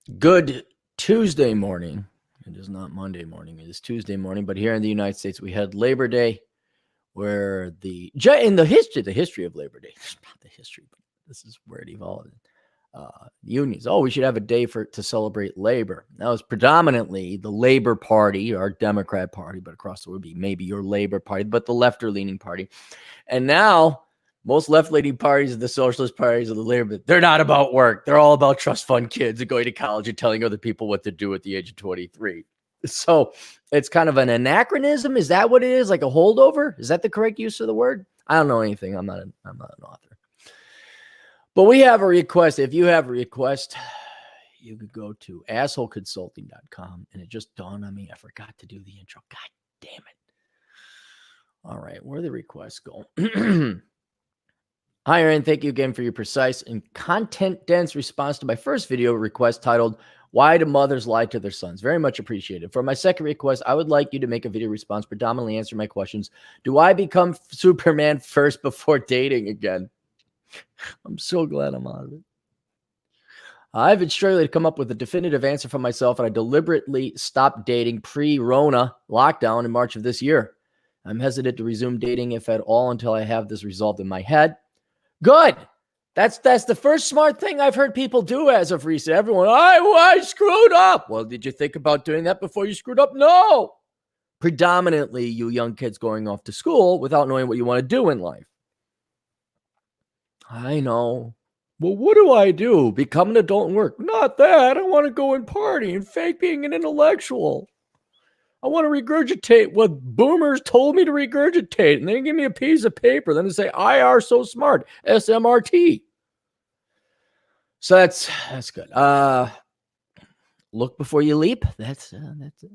Good Tuesday morning. It is not Monday morning. It is Tuesday morning. But here in the United States, we had Labor Day, where in the history of Labor Day, not the history, but this is where it evolved. Unions. Oh, we should have a day to celebrate labor. That was predominantly the Labor Party, our Democrat Party, but across the world would be maybe your Labor Party, but the left-leaning party. And now most left-leaning parties, the socialist parties, of the labor, they're not about work. They're all about trust fund kids and going to college and telling other people what to do at the age of 23. So it's kind of an anachronism. Is that what it is? Like a holdover? Is that the correct use of the word? I don't know anything. I'm not an author. But we have a request. If you have a request, you could go to assholeconsulting.com. And it just dawned on me, I forgot to do the intro. God damn it. All right, where the requests go? Hi, Aaron. Thank you again for your precise and content-dense response to my first video request titled, Why Do Mothers Lie to Their Sons? Very much appreciated. For my second request, I would like you to make a video response predominantly answer my questions. Do I become Superman first before dating again? I'm so glad I'm out of it. I've been struggling to come up with a definitive answer for myself, and I deliberately stopped dating pre-Rona lockdown in March of this year. I'm hesitant to resume dating, if at all, until I have this resolved in my head. Good. That's the first smart thing I've heard people do as of recent. Everyone, I screwed up. Well, did you think about doing that before you screwed up? No. Predominantly, you young kids going off to school without knowing what you want to do in life. I know. Well, what do I do? Become an adult and work? Not that. I want to go and party and fake being an intellectual. I want to regurgitate what boomers told me to regurgitate. And then give me a piece of paper. Then they say, I are so smart. SMRT. So that's good. Look before you leap. That's it.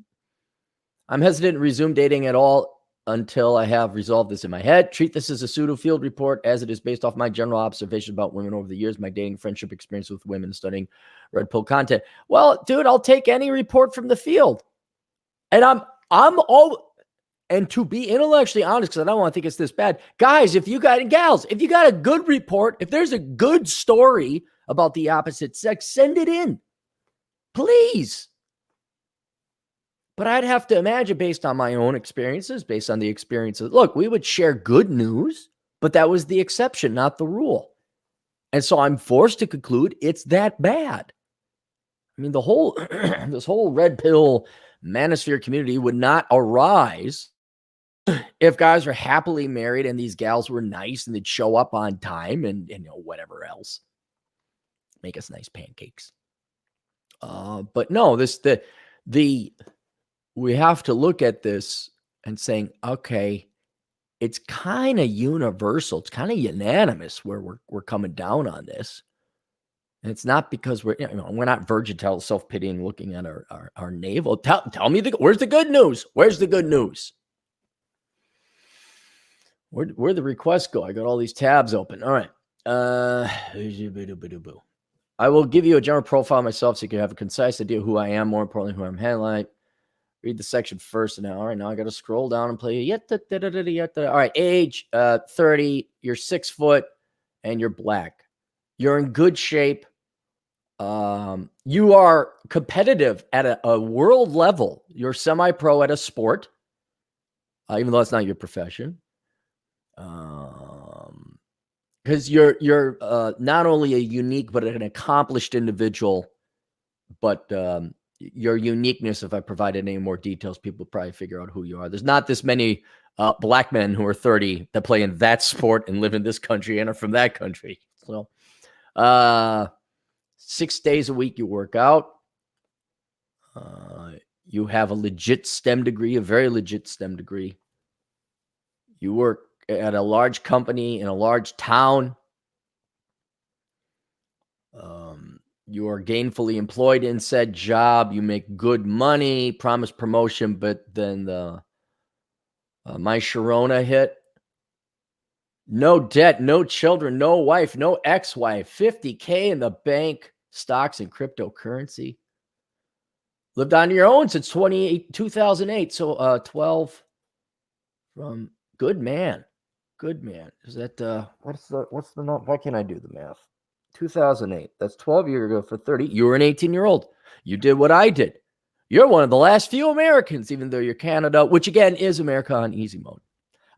I'm hesitant to resume dating at all until I have resolved this in my head. Treat this as a pseudo field report, as it is based off my general observation about women over the years, my dating friendship experience with women, studying red pill content. Well, dude, I'll take any report from the field. And I'm all, and to be intellectually honest, because I don't want to think it's this bad, guys, if you got, and gals, if you got a good report, if there's a good story about the opposite sex, send it in, please. But I'd have to imagine, based on my own experiences, based on the experiences, look, we would share good news, but that was the exception, not the rule. And so I'm forced to conclude it's that bad. I mean, the whole, this whole red pill manosphere community would not arise if guys were happily married and these gals were nice and they'd show up on time and you know, whatever else. Make us nice pancakes. But no, we have to look at this and saying, okay, it's kind of universal. It's kind of unanimous where we're coming down on this. And it's not because we're not virgin self-pitying, looking at our navel. Tell me where's the good news? Where's the good news? Where'd the requests go? I got all these tabs open. All right. I will give you a general profile of myself so you can have a concise idea of who I am, more importantly, who I'm handling. Read the section first. Now, all right, now I got to scroll down and play. All right, age 30, you're 6 foot, and you're black. You're in good shape. You are competitive at a world level. You're semi-pro at a sport, even though it's not your profession. Because you're not only a unique but an accomplished individual, but your uniqueness, if I provided any more details, people would probably figure out who you are. There's not this many black men who are 30 that play in that sport and live in this country and are from that country. So 6 days a week you work out. You have a legit STEM degree, a very legit STEM degree. You work at a large company in a large town. You are gainfully employed in said job. You make good money, promise promotion, but then the My Sharona hit. No debt, no children, no wife, no ex-wife, 50K in the bank, stocks and cryptocurrency. Lived on your own since 2008, so 12 from good man. Good man. Is that what's the why can't I do the math? 2008. That's 12 years ago for 30. You were an 18-year-old. You did what I did. You're one of the last few Americans, even though you're Canada, which again is America on easy mode.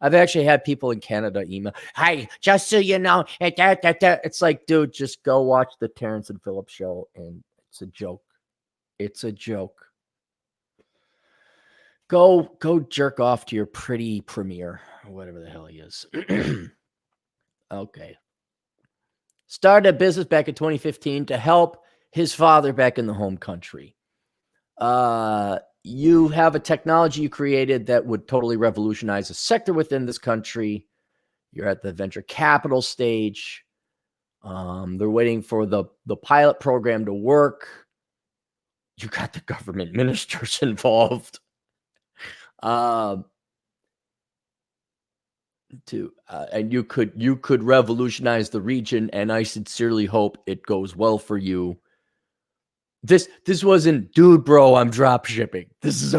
I've actually had people in Canada email, "Hey, just so you know," it's like, dude, just go watch the Terrence and Philip show, and it's a joke. It's a joke. Go jerk off to your pretty premier, or whatever the hell he is. Okay. Started a business back in 2015 to help his father back in the home country. You have a technology you created that would totally revolutionize a sector within this country. You're at the venture capital stage. They're waiting for the pilot program to work. You got the government ministers involved. And you could revolutionize the region, and I sincerely hope it goes well for you. This wasn't, dude, bro, I'm drop shipping. This is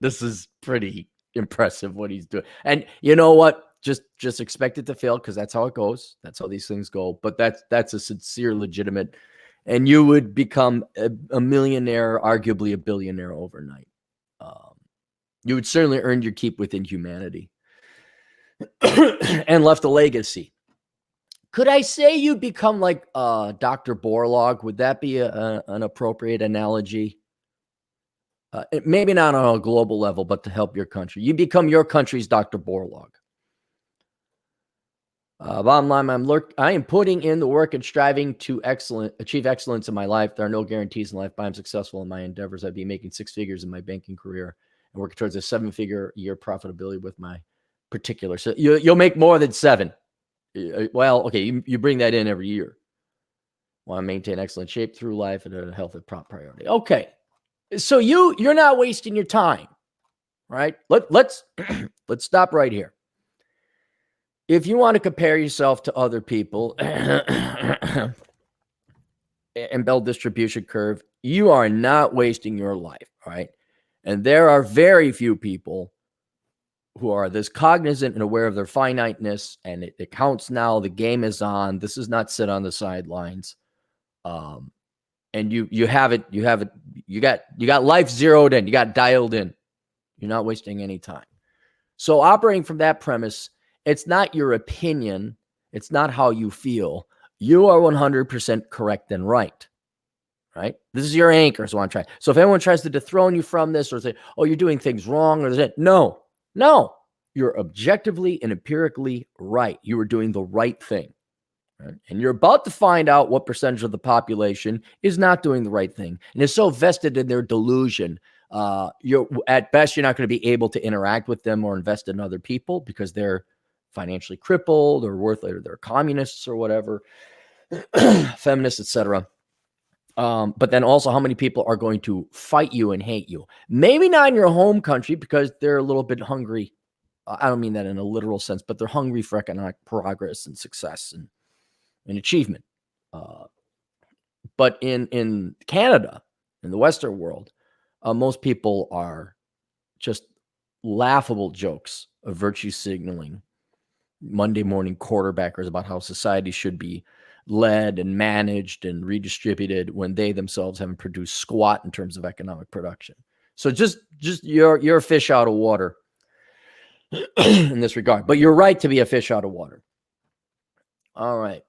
this is pretty impressive what he's doing. And you know what? Just expect it to fail, because that's how it goes. That's how these things go. But that's a sincere, legitimate, and you would become a millionaire, arguably a billionaire overnight. You would certainly earn your keep within humanity and left a legacy. Could I say you become like Dr. Borlaug? Would that be an appropriate analogy? Maybe not on a global level, but to help your country. You become your country's Dr. Borlaug. Bottom line, I am putting in the work and striving to achieve excellence in my life. There are no guarantees in life, but I'm successful in my endeavors. I'd be making 6 figures in my banking career and working towards a 7-figure year profitability with my particular. So you'll make more than 7. Well, okay, you bring that in every year. Want to maintain excellent shape through life and a health and prop priority. Okay, so you're not wasting your time, right? Let's stop right here. If you want to compare yourself to other people and Bell distribution curve, you are not wasting your life, right? And there are very few people who are this cognizant and aware of their finiteness, and it counts now. The game is on. This is not sit on the sidelines. And you got life zeroed in. You got dialed in. You're not wasting any time. So operating from that premise, it's not your opinion. It's not how you feel. You are 100% correct and right. Right? This is your anchor. So I'm trying. So if anyone tries to dethrone you from this or say, "Oh, you're doing things wrong," or that, no, you're objectively and empirically right. You are doing the right thing. Right? And you're about to find out what percentage of the population is not doing the right thing and is so vested in their delusion. At best, you're not going to be able to interact with them or invest in other people because they're financially crippled or worthless, or they're communists or whatever, feminists, etc. But then also, how many people are going to fight you and hate you? Maybe not in your home country because they're a little bit hungry. I don't mean that in a literal sense, but they're hungry for economic progress and success and achievement. But in Canada, in the Western world, most people are just laughable jokes of virtue signaling, Monday morning quarterbackers about how society should be led and managed and redistributed when they themselves haven't produced squat in terms of economic production. So just you're a fish out of water in this regard, but you're right to be a fish out of water. All right.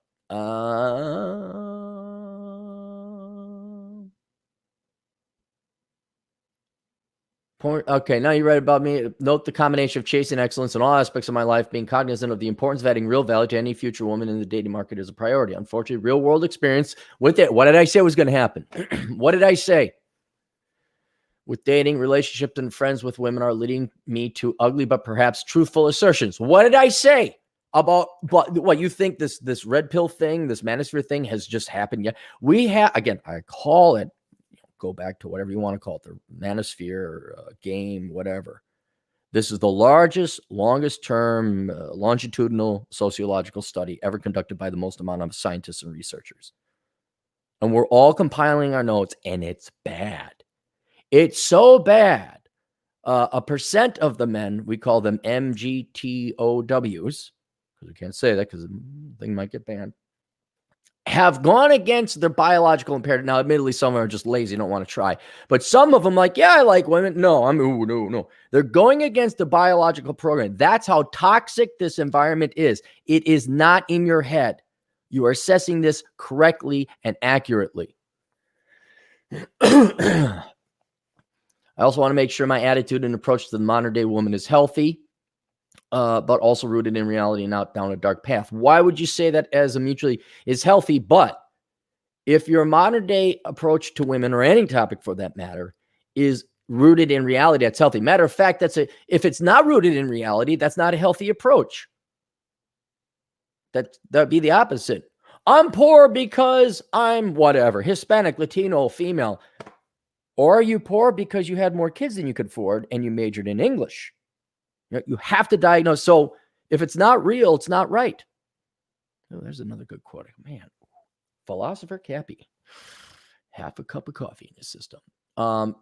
Okay, now you read about me. Note the combination of chasing excellence in all aspects of my life, being cognizant of the importance of adding real value to any future woman in the dating market is a priority. Unfortunately, real world experience with it. What did I say was going to happen? What did I say? With dating, relationships, and friends with women are leading me to ugly but perhaps truthful assertions. What did I say about what you think this red pill thing, this manosphere thing has just happened yet? We have, again, I call it, go back to whatever you want to call it, the manosphere, game, whatever. This is the largest, longest term, longitudinal sociological study ever conducted by the most amount of scientists and researchers. And we're all compiling our notes, and it's bad. It's so bad. A percent of the men, we call them MGTOWs, because we can't say that because the thing might get banned. have gone against their biological imperative. Now, admittedly, some are just lazy, don't want to try. But some of them like, yeah, I like women. No, no. They're going against the biological program. That's how toxic this environment is. It is not in your head. You are assessing this correctly and accurately. I also want to make sure my attitude and approach to the modern day woman is healthy, but also rooted in reality and not down a dark path. Why would you say that as a mutually is healthy? But if your modern day approach to women, or any topic for that matter, is rooted in reality, that's healthy. Matter of fact, if it's not rooted in reality, that's not a healthy approach. That'd be the opposite. I'm poor because I'm whatever, Hispanic, Latino, female. Or are you poor because you had more kids than you could afford and you majored in English? You have to diagnose. So if it's not real, it's not right. Oh, there's another good quote. Man, philosopher Cappy. Half a cup of coffee in his system.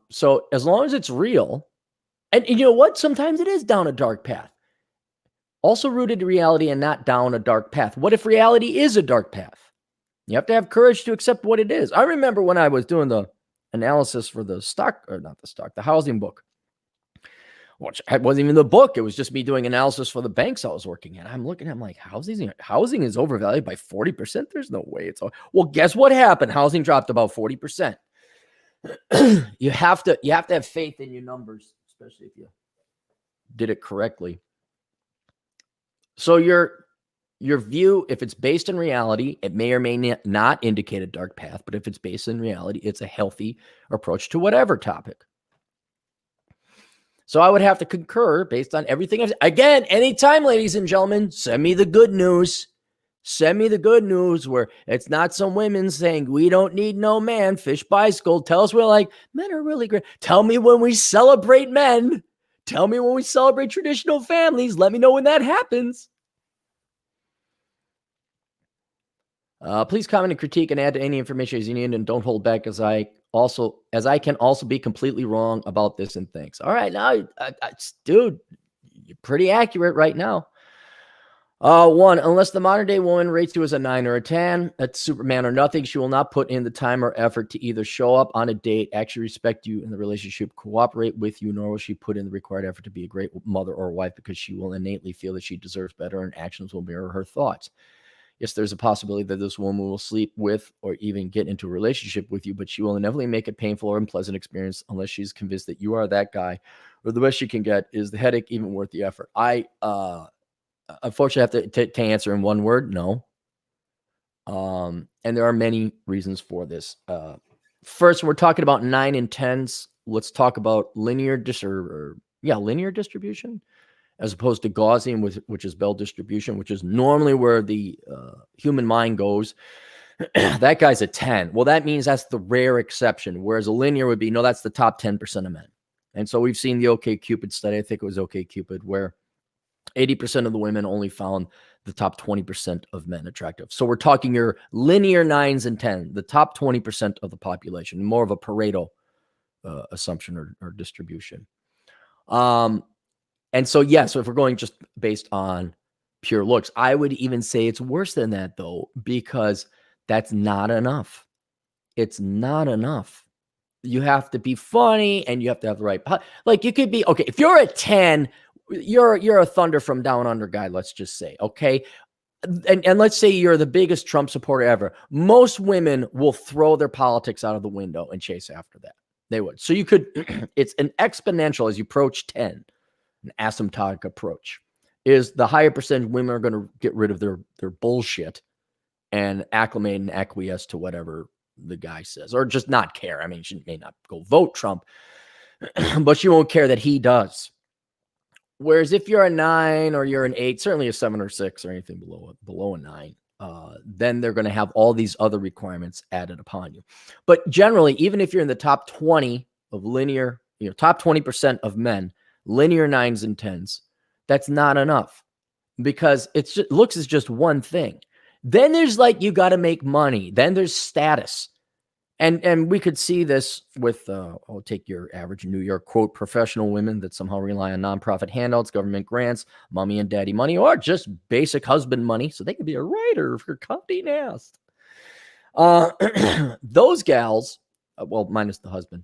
So as long as it's real, and you know what? Sometimes it is down a dark path. Also rooted in reality and not down a dark path. What if reality is a dark path? You have to have courage to accept what it is. I remember when I was doing the analysis for the the housing book, which wasn't even the book. It was just me doing analysis for the banks I was working at. I'm looking at, I'm like, housing is overvalued by 40%. There's no way it's well, guess what happened? Housing dropped about 40%. You have to have faith in your numbers, especially if you did it correctly. So your view, if it's based in reality, it may or may not indicate a dark path, but if it's based in reality, it's a healthy approach to whatever topic. So I would have to concur based on everything. Again, anytime, ladies and gentlemen, send me the good news. Send me the good news where it's not some women saying, we don't need no man, fish bicycle. Tell us we're like, men are really great. Tell me when we celebrate men. Tell me when we celebrate traditional families. Let me know when that happens. Please comment and critique and add to any information as you need, and don't hold back as I can also be completely wrong about this, and thanks. All right, now, dude, you're pretty accurate right now. 1, unless the modern day woman rates you as a 9 or a 10, that's Superman or nothing. She will not put in the time or effort to either show up on a date, actually respect you in the relationship, cooperate with you, nor will she put in the required effort to be a great mother or wife, because she will innately feel that she deserves better and actions will mirror her thoughts. Yes, there's a possibility that this woman will sleep with or even get into a relationship with you, but she will inevitably make it painful or unpleasant experience unless she's convinced that you are that guy, or the best she can get. Is the headache even worth the effort? I unfortunately have to answer in one word: no. And there are many reasons for this. First, we're talking about 9 and 10s. Let's talk about linear distribution, as opposed to Gaussian, which is Bell distribution, which is normally where the human mind goes. That guy's a 10. Well, that means that's the rare exception, whereas a linear would be, no, that's the top 10% of men. And so we've seen the OkCupid study. I think it was OkCupid, where 80% of the women only found the top 20% of men attractive. So we're talking your linear 9s and 10, the top 20% of the population, more of a Pareto assumption or distribution. And so, so if we're going just based on pure looks, I would even say it's worse than that, though, because that's not enough. It's not enough. You have to be funny and you have to have the right, like you could be, okay, if you're a 10, you're a Thunder from Down Under guy, let's just say, okay? And let's say you're the biggest Trump supporter ever. Most women will throw their politics out of the window and chase after that. They would. So you could, it's an exponential as you approach 10. An asymptotic approach is the higher percentage of women are going to get rid of their bullshit and acclimate and acquiesce to whatever the guy says, or just not care. I mean, she may not go vote Trump, but she won't care that he does. Whereas if you're a 9 or you're an 8, certainly a 7 or 6 or anything below a 9, then they're going to have all these other requirements added upon you. But generally, even if you're in the top 20 of linear, top 20% of men, linear 9s and 10s, that's not enough, because looks is just one thing. Then there's like, you got to make money. Then there's status. And we could see this with, I'll take your average New York, quote, professional women that somehow rely on nonprofit handouts, government grants, mommy and daddy money, or just basic husband money, so they could be a writer for Condé Nast. Those gals, well, minus the husband,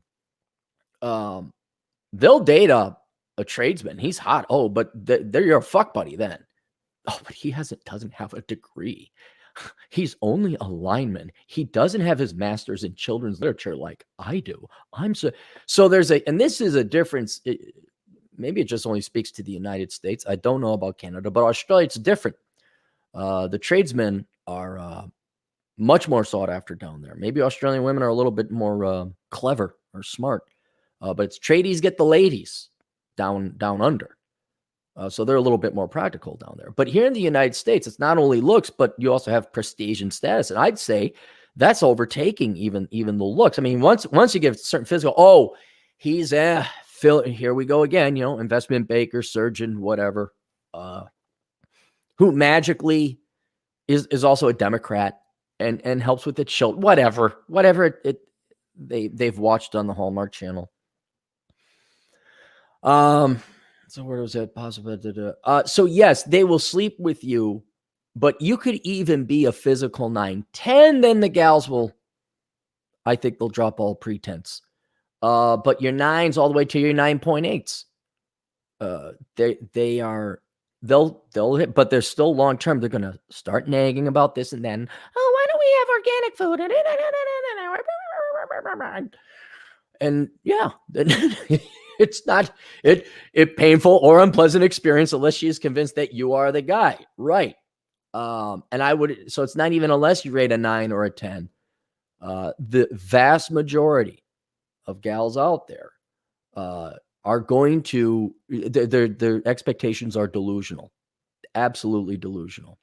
they'll date a tradesman. He's hot. Oh, but they're your fuck buddy then. Oh, but he doesn't have a degree. He's only a lineman. He doesn't have his master's in children's literature like I do. So there's and this is a difference. Maybe it just only speaks to the United States. I don't know about Canada, but Australia, it's different. The tradesmen are much more sought after down there. Maybe Australian women are a little bit more clever or smart, but it's tradies get the ladies down under. So they're a little bit more practical down there. But here in the United States, it's not only looks, but you also have prestige and status. And I'd say that's overtaking even the looks. I mean, once you give certain physical, oh, he's Phil. Here we go again. You know, investment banker, surgeon, whatever, who magically is also a Democrat and helps with the children, whatever they've watched on the Hallmark Channel. So where was that possible? So yes, they will sleep with you, but you could even be a physical 9-10. Then the gals will, I think they'll drop all pretense. But your 9s all the way to your 9.8s. They'll hit, but they're still long term. They're gonna start nagging about this and then. Oh, why don't we have organic food? And yeah. It's not it painful or unpleasant experience unless she is convinced that you are the guy, right? And so it's not even unless you rate a 9 or a 10. The vast majority of gals out there are going to their expectations are delusional, absolutely delusional.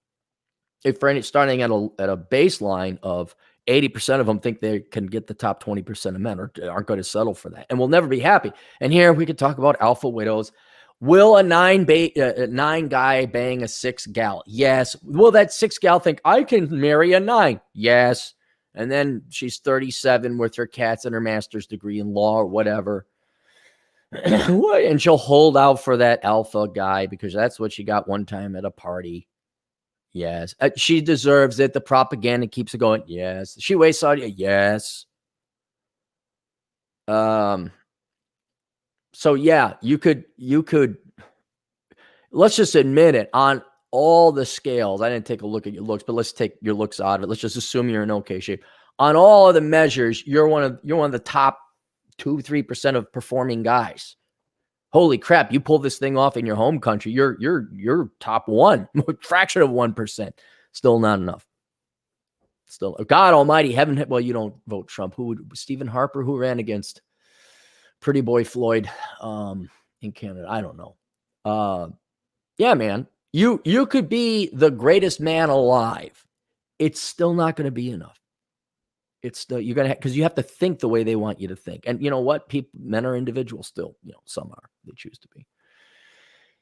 If for any starting at a baseline of 80% of them think they can get the top 20% of men or aren't going to settle for that and will never be happy. And here we could talk about alpha widows. Will a 9 guy bang a 6 gal? Yes. Will that 6 gal think I can marry a 9? Yes. And then she's 37 with her cats and her master's degree in law or whatever. And she'll hold out for that alpha guy because that's what she got one time at a party. Yes. She deserves it. The propaganda keeps it going. Yes. She wastes audio. Yes. So yeah, you could, let's just admit it on all the scales. I didn't take a look at your looks, but let's take your looks out of it. Let's just assume you're in okay shape. On all of the measures, you're one of the top 2-3% of performing guys. Holy crap, you pull this thing off in your home country, you're top 1, fraction of 1%. Still not enough. Still, God almighty, heaven, well, you don't vote Trump. Stephen Harper, who ran against Pretty Boy Floyd in Canada? I don't know. Yeah, man, you could be the greatest man alive. It's still not going to be enough. It's still, you're going to, because you have to think the way they want you to think. And you know what? Men are individuals still, some are, they choose to be.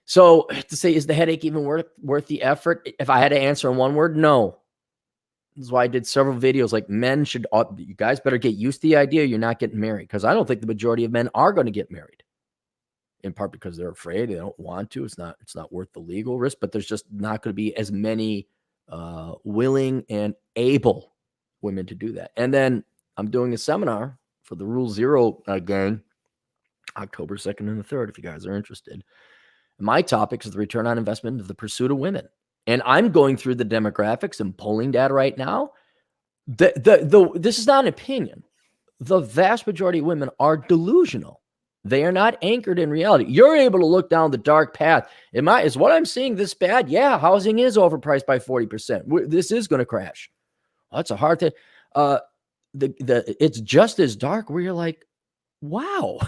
So to say, is the headache even worth the effort? If I had to answer in one word, no. This is why I did several videos like you guys better get used to the idea you're not getting married. Because I don't think the majority of men are going to get married. In part because they're afraid, they don't want to. It's not worth the legal risk, but there's just not going to be as many willing and able women to do that. And then I'm doing a seminar for the Rule Zero gang, October 2nd and the 3rd, if you guys are interested. My topic is the return on investment of the pursuit of women. And I'm going through the demographics and polling data right now. This is not an opinion. The vast majority of women are delusional. They are not anchored in reality. You're able to look down the dark path. Is what I'm seeing this bad? Yeah, housing is overpriced by 40%. This is going to crash. That's a hard thing. It's just as dark where you're like, wow.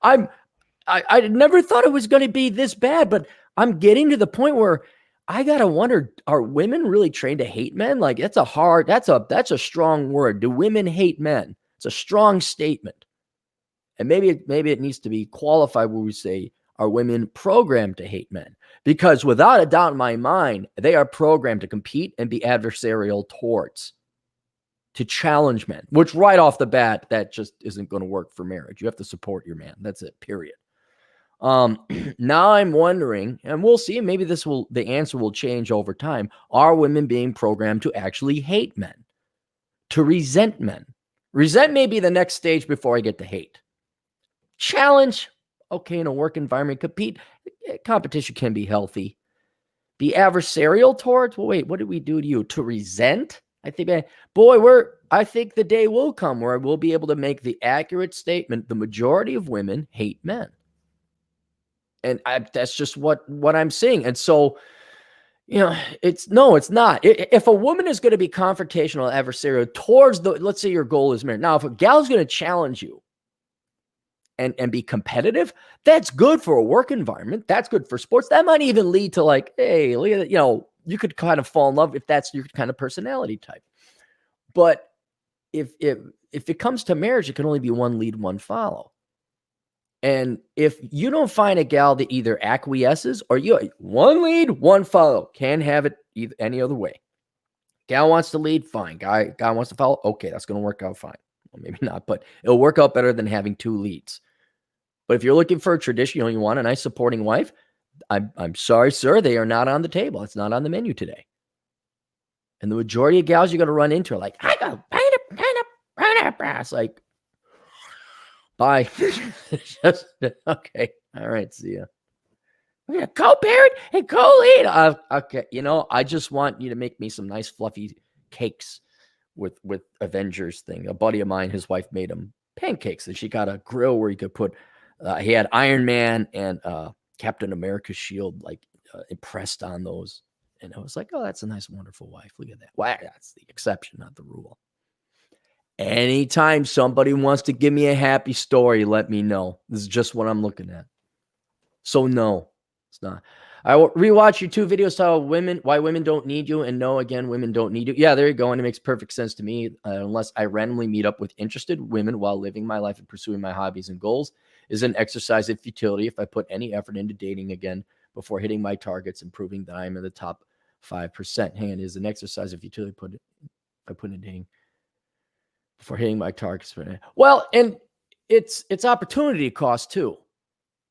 I never thought it was going to be this bad, but I'm getting to the point where I gotta wonder: are women really trained to hate men? Like that's a strong word. Do women hate men? It's a strong statement, and maybe it needs to be qualified where we say, are women programmed to hate men? Because without a doubt in my mind, they are programmed to compete and be adversarial to challenge men, which right off the bat, that just isn't going to work for marriage. You have to support your man. That's it, period. Now I'm wondering, and we'll see, maybe the answer will change over time. Are women being programmed to actually hate men? to resent men. Resent may be the next stage before I get to hate. Challenge, okay, in a work environment, compete. Competition can be healthy. Be adversarial towards, well, wait, what did we do to you? To resent? I think the day will come where I will be able to make the accurate statement, the majority of women hate men. And that's just what I'm seeing. And so, it's not. If a woman is going to be confrontational, adversarial towards let's say your goal is marriage. Now, if a gal's going to challenge you and be competitive, that's good for a work environment. That's good for sports. That might even lead to like, hey, look at it. You could kind of fall in love if that's your kind of personality type. But if it comes to marriage, it can only be one lead, one follow. And if you don't find a gal that either acquiesces or one lead, one follow, can't have it any other way. Gal wants to lead, fine. Guy wants to follow, okay, that's going to work out fine. Well, maybe not, but it'll work out better than having two leads. But if you're looking for a tradition, you want a nice supporting wife, I'm sorry, sir, they are not on the table. It's not on the menu today. And the majority of gals you're going to run into are like, I go, it's like, bye. Just, okay. All right. See ya. We're going to co-parent and co-lead. Okay. I just want you to make me some nice fluffy cakes with Avengers thing. A buddy of mine, his wife made him pancakes, and she got a grill where he could put, he had Iron Man and Captain America's shield impressed on those. And I was like, oh, that's a nice, wonderful wife. Look at that. Wow, that's the exception, not the rule. Anytime somebody wants to give me a happy story, let me know. This is just what I'm looking at. So no, it's not. I will rewatch your 2 videos why women don't need you, and no, again, women don't need you. Yeah, there you go. And it makes perfect sense to me. Unless I randomly meet up with interested women while living my life and pursuing my hobbies and goals, is an exercise of futility if I put any effort into dating again before hitting my targets and proving that I'm in the top 5%. Hang on, is an exercise of futility I put in dating before hitting my targets. Well, and it's opportunity cost too.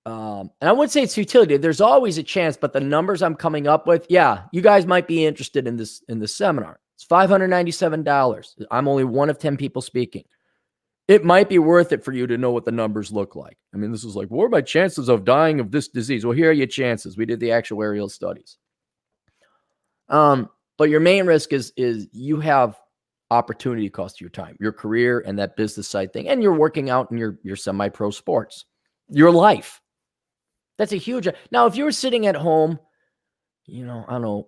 And I wouldn't say it's futility. There's always a chance, but the numbers I'm coming up with, yeah, you guys might be interested in this seminar. It's $597. I'm only one of 10 people speaking. It might be worth it for you to know what the numbers look like. I mean, this is like, what are my chances of dying of this disease? Well, here are your chances. We did the actuarial studies. But your main risk is you have opportunity cost to your time, your career, and that business side thing, and you're working out in your semi-pro sports, your life. That's a huge. Now, if you were sitting at home, I don't know,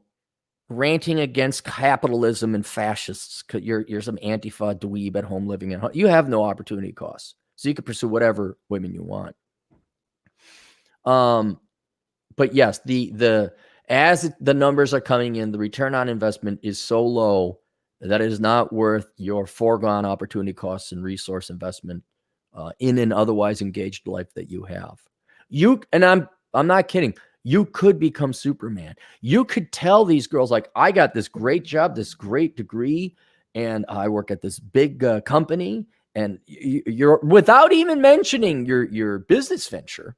ranting against capitalism and fascists, because you're some Antifa dweeb at home living at home, you have no opportunity costs, so you can pursue whatever women you want. But yes, as the numbers are coming in, the return on investment is so low that it is not worth your foregone opportunity costs and resource investment in an otherwise engaged life that you have. I'm not kidding. You could become Superman. You could tell these girls, like, I got this great job, this great degree, and I work at this big company, and you're, without even mentioning your business venture,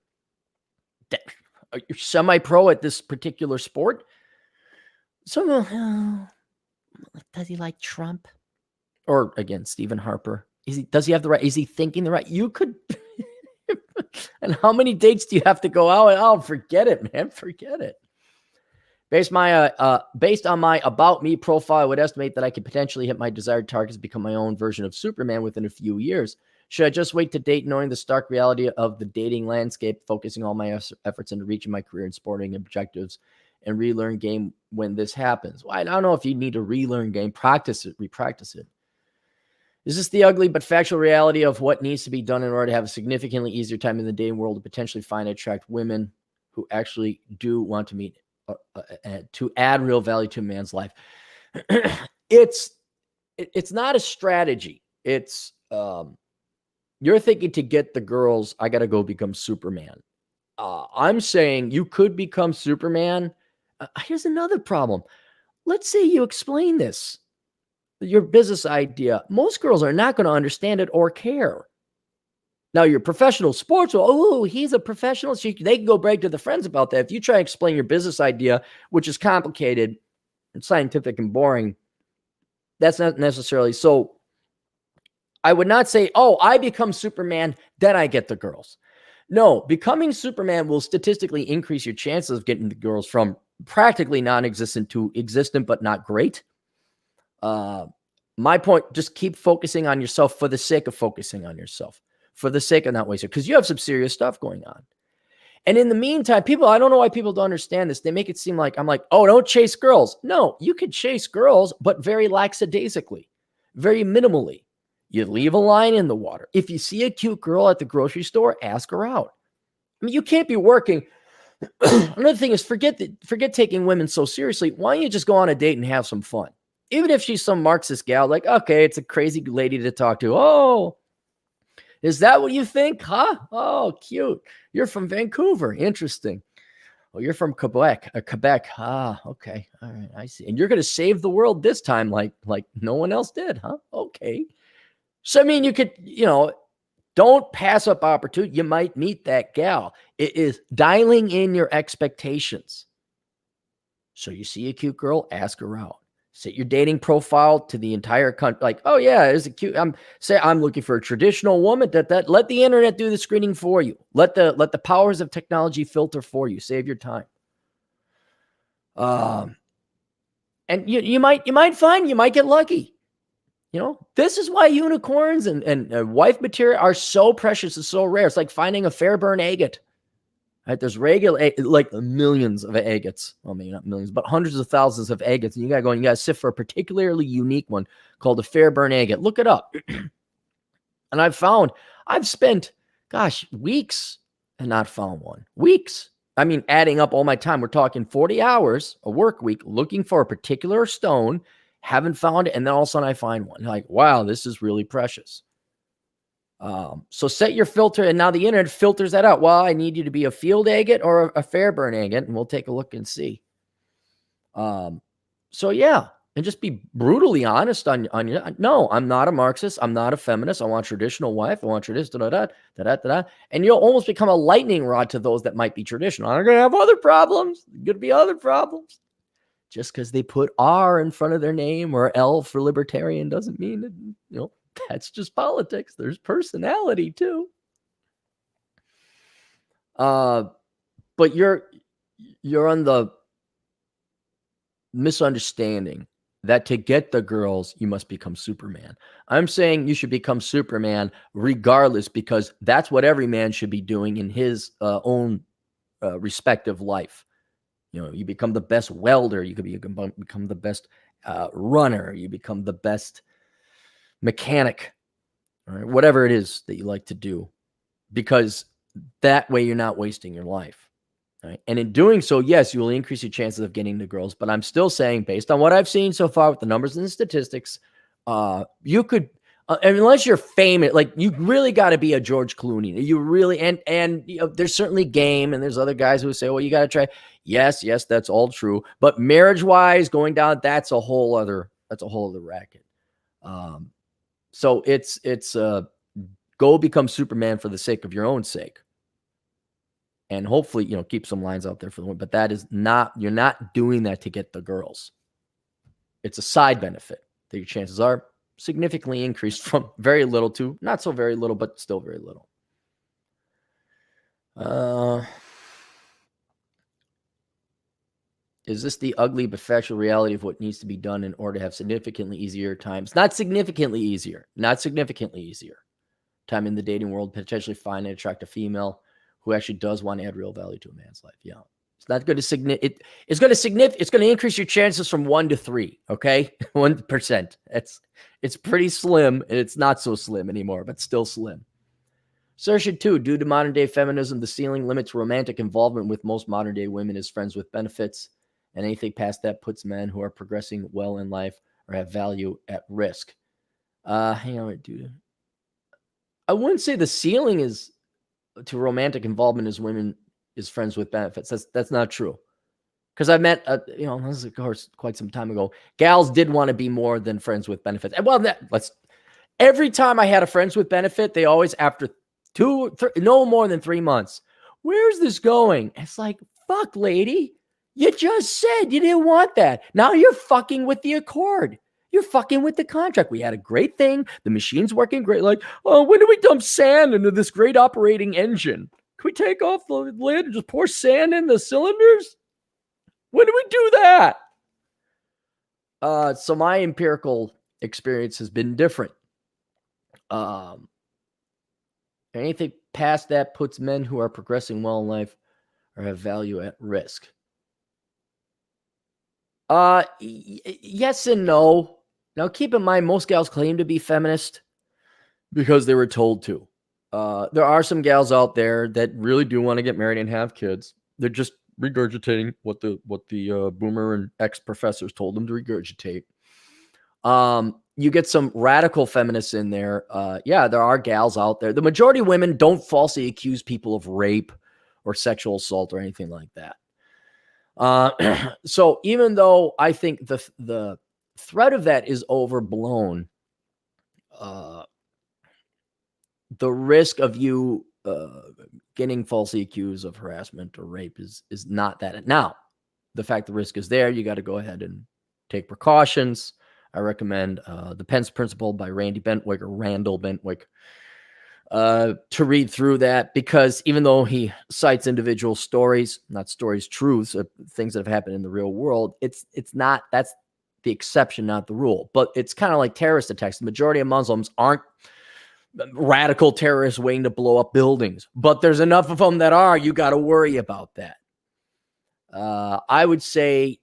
you're semi-pro at this particular sport. So, does he like Trump? Or again, Stephen Harper? Does he have the right? Is he thinking the right? You could. And how many dates do you have to go out? Oh, forget it, man. Forget it. Based on my About Me profile, I would estimate that I could potentially hit my desired targets and become my own version of Superman within a few years. Should I just wait to date, knowing the stark reality of the dating landscape, focusing all my efforts into reaching my career and sporting objectives, and relearn game when this happens? Well, I don't know if you need to relearn game, practice it, repractice it. Is this the ugly but factual reality of what needs to be done in order to have a significantly easier time in the dating world to potentially find and attract women who actually do want to meet, to add real value to a man's life? It's not a strategy. It's you're thinking to get the girls, I got to go become Superman. I'm saying you could become Superman. Here's another problem. Let's say you explain this, your business idea. Most girls are not going to understand it or care. Now, your professional sports, oh, he's a professional. So they can go brag to the friends about that. If you try to explain your business idea, which is complicated and scientific and boring, that's not necessarily so. I would not say, oh, I become Superman, then I get the girls. No, becoming Superman will statistically increase your chances of getting the girls from practically non-existent to existent, but not great. My point, just keep focusing on yourself for the sake of focusing on yourself, for the sake of not wasting, because you have some serious stuff going on. And in the meantime, I don't know why people don't understand this. They make it seem like I'm like, oh, don't chase girls. No, you can chase girls, but very lackadaisically, very minimally. You leave a line in the water. If you see a cute girl at the grocery store, ask her out. I mean, you can't be working. Another thing is forget taking women so seriously. Why don't you just go on a date and have some fun? Even if she's some Marxist gal, like, okay, it's a crazy lady to talk to. Oh, is that what you think? Huh? Oh, cute. You're from Vancouver. Interesting. Oh, you're from Quebec. Quebec. Ah, okay. All right, I see. And you're going to save the world this time like no one else did, huh? Okay. So, I mean, you could, don't pass up opportunity. You might meet that gal. It is dialing in your expectations. So you see a cute girl, ask her out. Set your dating profile to the entire country. Like, oh yeah, is it cute? I'm looking for a traditional woman. That let the internet do the screening for you. Let the powers of technology filter for you. Save your time. And you might get lucky. This is why unicorns and wife material are so precious and so rare. It's like finding a Fairburn agate. Right? There's like millions of agates. Well, maybe not millions, but hundreds of thousands of agates. And you got to sift for a particularly unique one called a Fairburn agate. Look it up. And I've spent, weeks and not found one. Weeks. I mean, adding up all my time, we're talking 40 hours a work week looking for a particular stone. Haven't found it, and then all of a sudden I find one. Like, wow, this is really precious. So set your filter, and now the internet filters that out. Well, I need you to be a field agate or a Fairburn agate, and we'll take a look and see. So yeah, and just be brutally honest on your. No, I'm not a Marxist. I'm not a feminist. I want a traditional wife. I want traditional and you'll almost become a lightning rod to those that might be traditional. I'm gonna have other problems. Gonna be other problems. Just because they put R in front of their name or L for libertarian doesn't mean that, that's just politics. There's personality too. But you're on the misunderstanding that to get the girls, you must become Superman. I'm saying you should become Superman regardless, because that's what every man should be doing in his own respective life. You become the best welder. You could become the best runner. You become the best mechanic, or whatever it is that you like to do, because that way you're not wasting your life. Right? And in doing so, yes, you will increase your chances of getting the girls. But I'm still saying, based on what I've seen so far with the numbers and the statistics, you could, unless you're famous, like you really got to be a George Clooney. You really, and there's certainly game, and there's other guys who say, well, you got to try. Yes, that's all true. But marriage-wise, going down, that's a whole other racket. So it's go become Superman for the sake of your own sake. And hopefully, keep some lines out there for the win. But that is not, you're not doing that to get the girls. It's a side benefit that your chances are significantly increased from very little to not so very little, but still very little. Is this the ugly but factual reality of what needs to be done in order to have significantly easier times? Not significantly easier. Time in the dating world, potentially find and attract a female who actually does want to add real value to a man's life. Yeah. It's not going to it's going to increase your chances from 1 to 3. Okay. 1%. It's pretty slim, and it's not so slim anymore, but still slim. Assertion 2, due to modern day feminism, the ceiling limits romantic involvement with most modern day women as friends with benefits. And anything past that puts men who are progressing well in life or have value at risk. Hang on, dude. I wouldn't say the ceiling is to romantic involvement as women is friends with benefits. That's not true. Because I met, this is of course quite some time ago. Gals did want to be more than friends with benefits. And well, every time I had a friends with benefit, they always after no more than 3 months. Where's this going? It's like, fuck, lady. You just said you didn't want that. Now you're fucking with the Accord. You're fucking with the contract. We had a great thing. The machine's working great. Like, oh, when do we dump sand into this great operating engine? Can we take off the lid and just pour sand in the cylinders? When do we do that? So my empirical experience has been different. Anything past that puts men who are progressing well in life or have value at risk. Yes and no. Now, keep in mind, most gals claim to be feminist because they were told to. There are some gals out there that really do want to get married and have kids. They're just regurgitating what the boomer and ex-professors told them to regurgitate. You get some radical feminists in there. Yeah, there are gals out there. The majority of women don't falsely accuse people of rape or sexual assault or anything like that. So even though I think the threat of that is overblown, the risk of you getting falsely accused of harassment or rape is not that. Now, the fact the risk is there, you got to go ahead and take precautions. I recommend The Pence Principle by Randy Bentwick or Randall Bentwick to read through that, because even though he cites individual stories, not stories, truths of things that have happened in the real world, it's not, that's the exception, not the rule. But it's kind of like terrorist attacks. The majority of Muslims aren't radical terrorists waiting to blow up buildings, but there's enough of them that are. You got to worry about that. I would say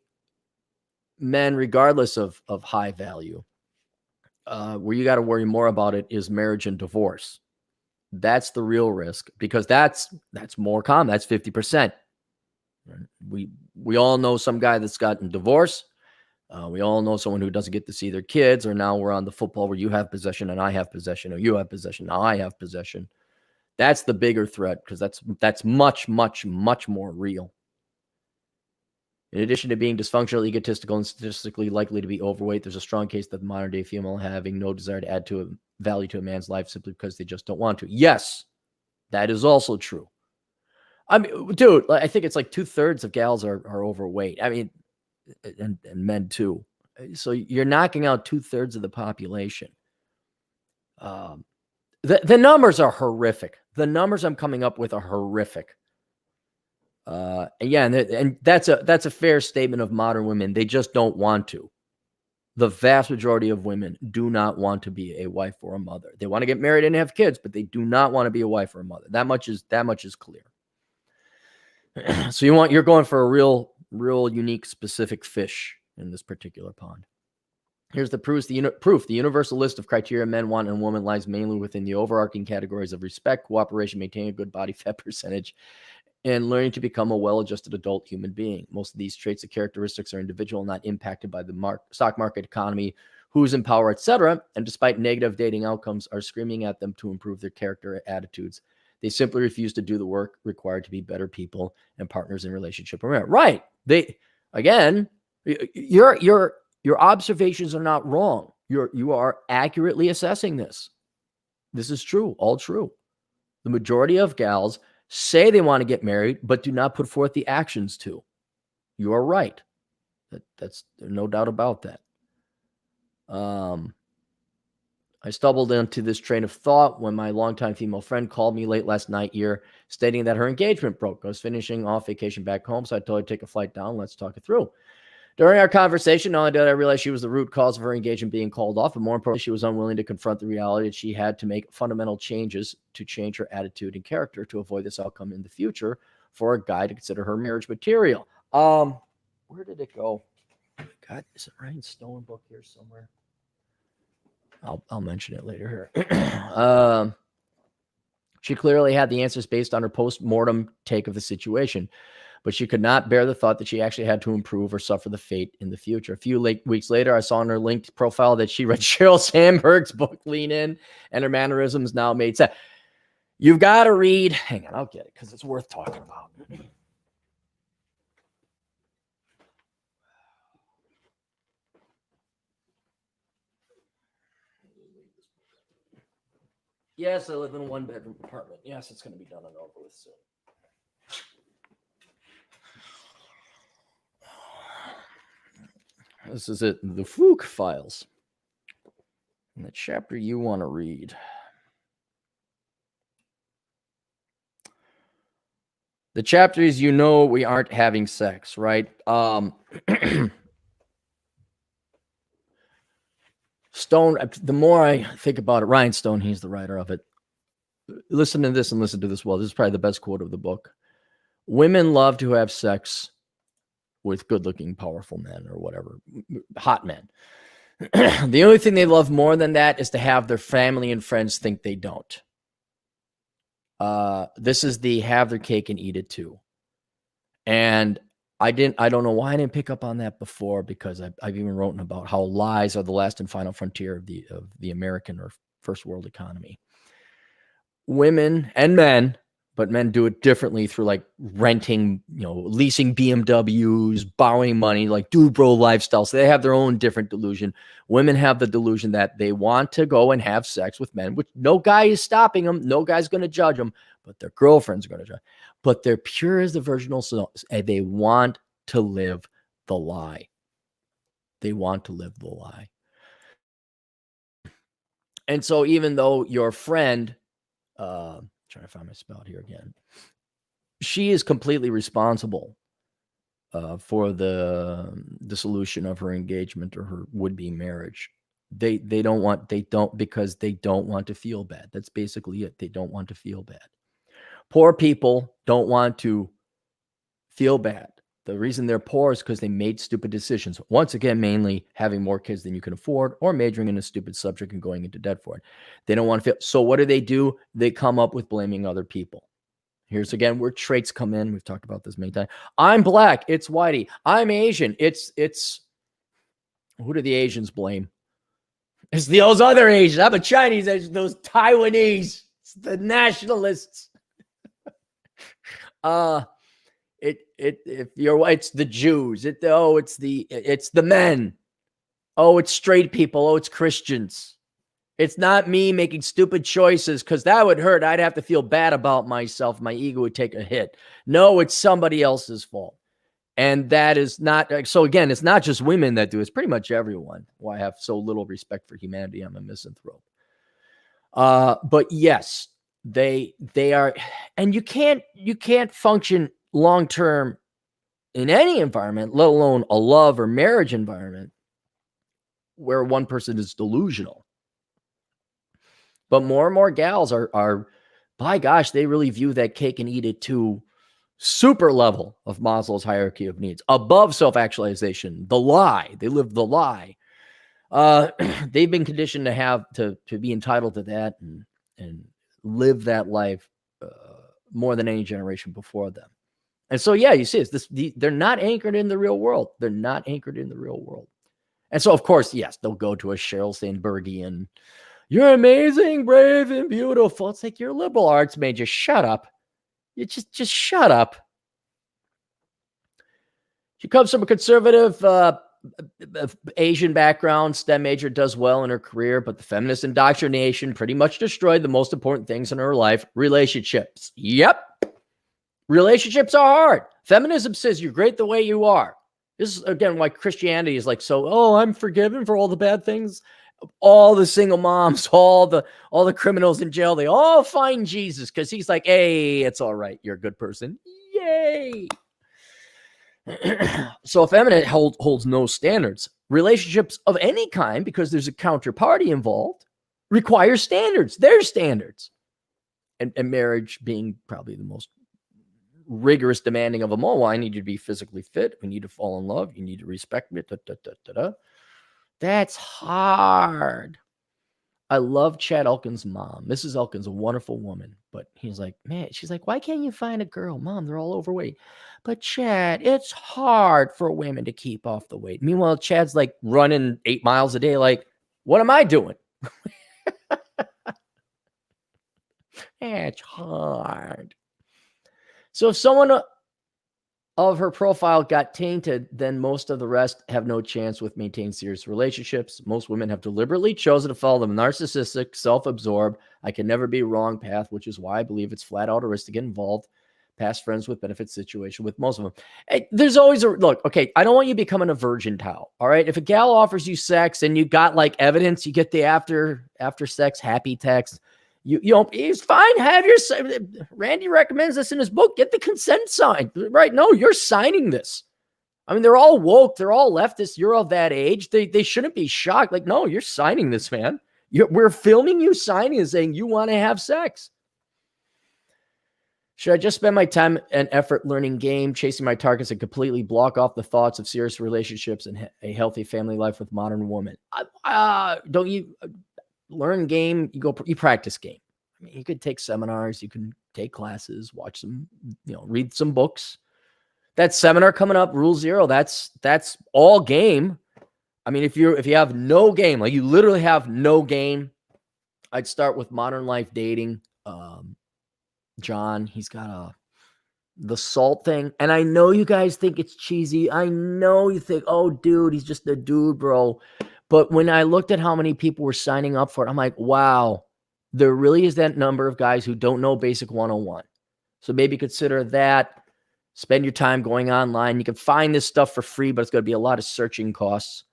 men, regardless of high value, where you got to worry more about it is marriage and divorce. That's the real risk, because that's more common. That's 50%. We all know some guy that's gotten divorced. We all know someone who doesn't get to see their kids, or now we're on the football where you have possession and I have possession, or you have possession, now I have possession. That's the bigger threat, because that's much, much, much more real. In addition to being dysfunctional, egotistical, and statistically likely to be overweight, there's a strong case that the modern-day female having no desire to add to a value to a man's life simply because they just don't want to. Yes, that is also true. I mean, dude, I think it's like 2/3 of gals are overweight. I mean, and men too. So you're knocking out 2/3 of the population. The numbers are horrific. The numbers I'm coming up with are horrific. Yeah, and that's a fair statement of modern women. They just don't want to. The vast majority of women do not want to be a wife or a mother. They want to get married and have kids, but they do not want to be a wife or a mother. That much is clear. So you're going for a real unique, specific fish in this particular pond. Here's the proof. The universal list of criteria men want in a woman lies mainly within the overarching categories of respect, cooperation, maintaining a good body fat percentage, and learning to become a well-adjusted adult human being. Most of these traits and characteristics are individual, not impacted by the stock market economy, who's in power, etc. And despite negative dating outcomes are screaming at them to improve their character attitudes, they simply refuse to do the work required to be better people and partners in relationship. Right? Your observations are not wrong. You are accurately assessing this. This is true, all true. The majority of gals say they want to get married, but do not put forth the actions to. You are right. That's no doubt about that. I stumbled into this train of thought when my longtime female friend called me late last night stating that her engagement broke. I was finishing off vacation back home, so I told her to take a flight down. Let's talk it through. During our conversation, not only did I realize she was the root cause of her engagement being called off, but more importantly, she was unwilling to confront the reality that she had to make fundamental changes to change her attitude and character to avoid this outcome in the future for a guy to consider her marriage material. Where did it go? God, is it Ryan Stone book here somewhere? I'll mention it later here. She clearly had the answers based on her post-mortem take of the situation, but she could not bear the thought that she actually had to improve or suffer the fate in the future. A few weeks later, I saw on her linked profile that she read Sheryl Sandberg's book, Lean In, and her mannerisms now made sense. You've got to read. Hang on, I'll get it because it's worth talking about. Yes, I live in a one-bedroom apartment. Yes, it's going to be done and over with soon. This is it. The Fook Files. in the chapter you want to read. The chapter is, we aren't having sex, right? Stone, the more I think about it, Ryan Stone, he's the writer of it. Listen to this and listen to this well. This is probably the best quote of the book. Women love to have sex with good-looking, powerful men or whatever, hot men. The only thing they love more than that is to have their family and friends think they don't. This is the have their cake and eat it too. And I don't know why I didn't pick up on that before, because I've even written about how lies are the last and final frontier of the American or first world economy. Women and men, but men do it differently through like renting, leasing BMWs, borrowing money, like dude bro lifestyle. So they have their own different delusion. Women have the delusion that they want to go and have sex with men, which no guy is stopping them. No guy's going to judge them, but their girlfriends are going to judge. But they're pure as the virginal soul, and they want to live the lie. They want to live the lie. And so even though your friend, trying to find my spout here again, she is completely responsible for the dissolution of her engagement or her would-be marriage. They don't because they don't want to feel bad. That's basically it. They don't want to feel bad. Poor people don't want to feel bad. The reason they're poor is because they made stupid decisions. Once again, mainly having more kids than you can afford, or majoring in a stupid subject and going into debt for it. They don't want to feel. So what do? They come up with blaming other people. Here's again where traits come in. We've talked about this many times. I'm black. It's whitey. I'm Asian. It's who do the Asians blame? It's those other Asians. I'm a Chinese Asian. Those Taiwanese. It's the nationalists. If you're white, it's the Jews. It's the men. Oh, it's straight people. Oh, it's Christians. It's not me making stupid choices, because that would hurt. I'd have to feel bad about myself. My ego would take a hit. No, it's somebody else's fault. And that is not, so again, it's not just women that do it. It's pretty much everyone. Why I have so little respect for humanity. I'm a misanthrope. But yes, they are, and you can't function long-term in any environment, let alone a love or marriage environment, where one person is delusional. But more and more gals are, by gosh, they really view that cake and eat it too super level of Maslow's hierarchy of needs, above self-actualization, the lie. They live the lie. They've been conditioned to be entitled to that and live that life more than any generation before them. And so, yeah, you see they're not anchored in the real world. They're not anchored in the real world. And so, of course, yes, they'll go to a Sheryl Sandbergian, you're amazing, brave, and beautiful. It's like, you're a liberal arts major. Shut up. You just shut up. She comes from a conservative Asian background, STEM major, does well in her career, but the feminist indoctrination pretty much destroyed the most important things in her life, relationships. Yep. Relationships are hard. Feminism says you're great the way you are. This is, again, why Christianity is like, I'm forgiven for all the bad things. All the single moms, all the criminals in jail, they all find Jesus because he's like, hey, it's all right. You're a good person. Yay. So effeminate holds no standards. Relationships of any kind, because there's a counterparty involved, require standards. There's standards. And marriage being probably the most rigorous, demanding of them all. Well, I need you to be physically fit. We need to fall in love. You need to respect me. That's hard. I love Chad Elkins' mom. Mrs. Elkins, a wonderful woman. But he's like, man, she's like, why can't you find a girl? Mom, they're all overweight. But Chad, it's hard for women to keep off the weight. Meanwhile, Chad's like running 8 miles a day. Like, what am I doing? It's hard. So if someone of her profile got tainted, then most of the rest have no chance with maintaining serious relationships. Most women have deliberately chosen to follow the narcissistic, self-absorbed, I can never be wrong path, which is why I believe it's flat out a risk to get involved. past friends with benefits situation with most of them. Hey, there's always a look. Okay, I don't want you becoming a virgin towel. All right, if a gal offers you sex and you got like evidence, you get the after sex happy text. You know, it's fine. Have your Randy recommends this in his book. Get the consent signed. Right? No, you're signing this. I mean, they're all woke. They're all leftists. You're of that age. They shouldn't be shocked. Like, no, you're signing this, man. We're filming you signing and saying you want to have sex. Should I just spend my time and effort learning game, chasing my targets, and completely block off the thoughts of serious relationships and a healthy family life with modern women? Don't you learn game? You practice game. I mean, you could take seminars, you can take classes, watch some, read some books. That seminar coming up, Rule Zero, that's all game. I mean, if you have no game, like you literally have no game, I'd start with Modern Life Dating. John, he's got the salt thing. And I know you guys think it's cheesy. I know you think, oh, dude, he's just a dude, bro. But when I looked at how many people were signing up for it, I'm like, wow, there really is that number of guys who don't know Basic 101. So maybe consider that. Spend your time going online. You can find this stuff for free, but it's going to be a lot of searching costs.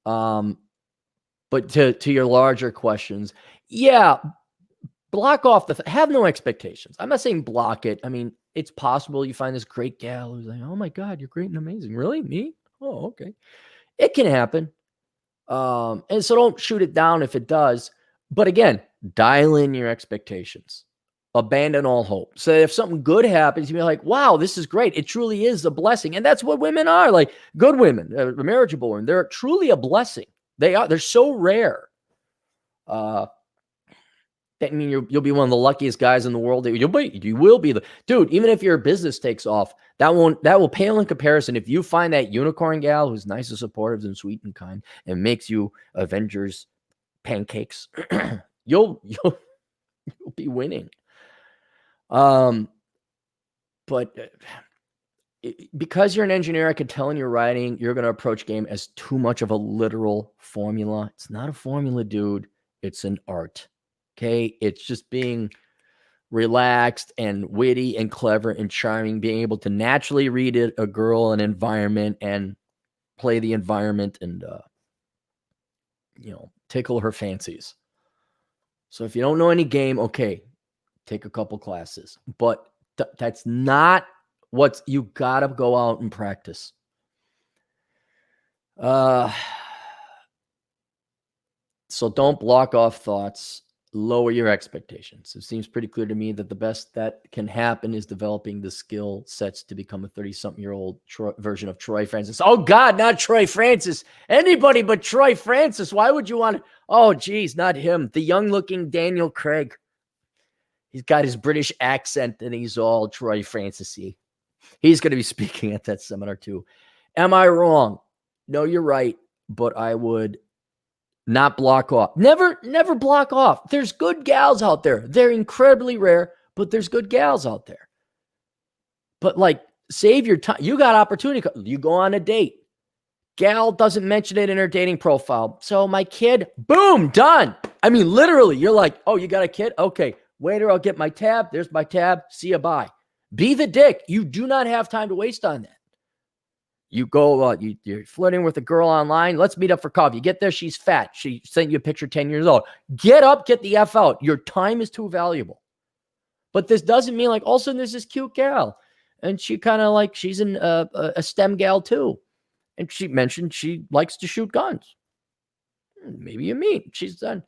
But to your larger questions, yeah, block off have no expectations. I'm not saying block it. I mean, it's possible you find this great gal who's like, oh my God, you're great and amazing. Really? Me? Oh, okay. It can happen. And so don't shoot it down if it does. But again, dial in your expectations. Abandon all hope. So if something good happens, you'll be like, wow, this is great. It truly is a blessing. And that's what women are, like good women, marriageable women. They're truly a blessing. They're so rare. I mean, you'll be one of the luckiest guys in the world. You will be the dude. Even if your business takes off, that will pale in comparison. If you find that unicorn gal who's nice and supportive and sweet and kind and makes you Avengers pancakes, you'll be winning. But because you're an engineer, I could tell in your writing, you're going to approach game as too much of a literal formula. It's not a formula, dude. It's an art. Okay. It's just being relaxed and witty and clever and charming, being able to naturally read a girl, an environment, and play the environment and, tickle her fancies. So if you don't know any game, okay, take a couple classes, but that's not what you got to go out and practice. So don't block off thoughts, lower your expectations. It seems pretty clear to me that the best that can happen is developing the skill sets to become a 30-something-year-old version of Troy Francis. Oh God, not Troy Francis. Anybody but Troy Francis. Why would you want to? Oh geez, not him. The young looking Daniel Craig. He's got his British accent and he's all Troy Francis-y. He's going to be speaking at that seminar too. Am I wrong? No, you're right. But I would not block off. Never block off. There's good gals out there. They're incredibly rare, but there's good gals out there. But like, save your time. You got opportunity. You go on a date. Gal doesn't mention it in her dating profile. So my kid, boom, done. I mean, literally, you're like, oh, you got a kid? Okay. Waiter, I'll get my tab. There's my tab. See you, bye. Be the dick. You do not have time to waste on that. You go, you're flirting with a girl online. Let's meet up for coffee. You get there, she's fat. She sent you a picture 10 years old. Get up, get the F out. Your time is too valuable. But this doesn't mean like all of a sudden there's this cute gal. And she kind of like, she's a STEM gal too. And she mentioned she likes to shoot guns. Maybe you meet. She's done.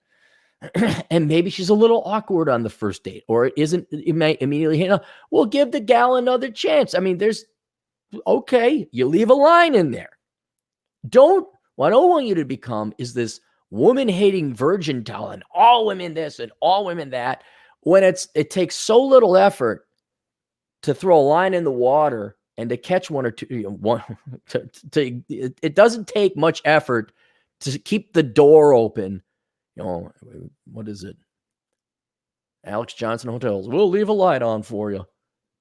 And maybe she's a little awkward on the first date or it may immediately, we'll give the gal another chance. I mean, okay, you leave a line in there. What I don't want you to become is this woman-hating virgin telling all women this and all women that when it takes so little effort to throw a line in the water and to catch one or two. It doesn't take much effort to keep the door open. What is it? Alex Johnson Hotels. We'll leave a light on for you.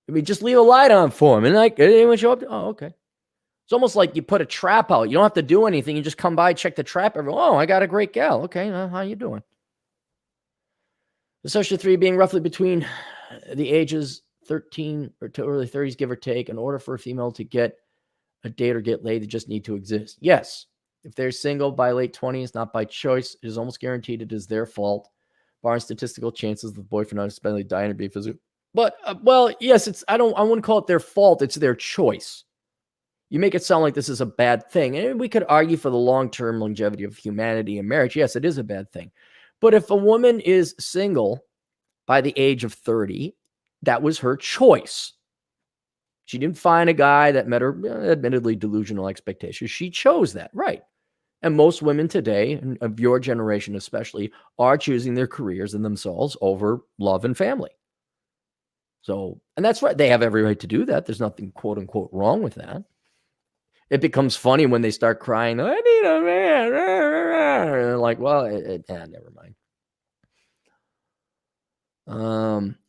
I mean, just leave a light on for him. And like, anyone show up? Oh, okay. It's almost like you put a trap out. You don't have to do anything. You just come by, check the trap. Oh, I got a great gal. Okay. How you doing? Associate 3 being roughly between the ages 13 or to early 30s, give or take, in order for a female to get a date or get laid, they just need to exist. Yes. If they're single by late 20s, not by choice, it is almost guaranteed it is their fault, barring statistical chances of the boyfriend unexpectedly dying or being physical. But, well, yes, I wouldn't call it their fault. It's their choice. You make it sound like this is a bad thing. And we could argue for the long-term longevity of humanity and marriage. Yes, it is a bad thing. But if a woman is single by the age of 30, that was her choice. She didn't find a guy that met her, admittedly, delusional expectations. She chose that, right? And most women today, and of your generation especially, are choosing their careers and themselves over love and family. So, and that's right. They have every right to do that. There's nothing, quote unquote, wrong with that. It becomes funny when they start crying, I need a man. And like, well, never mind.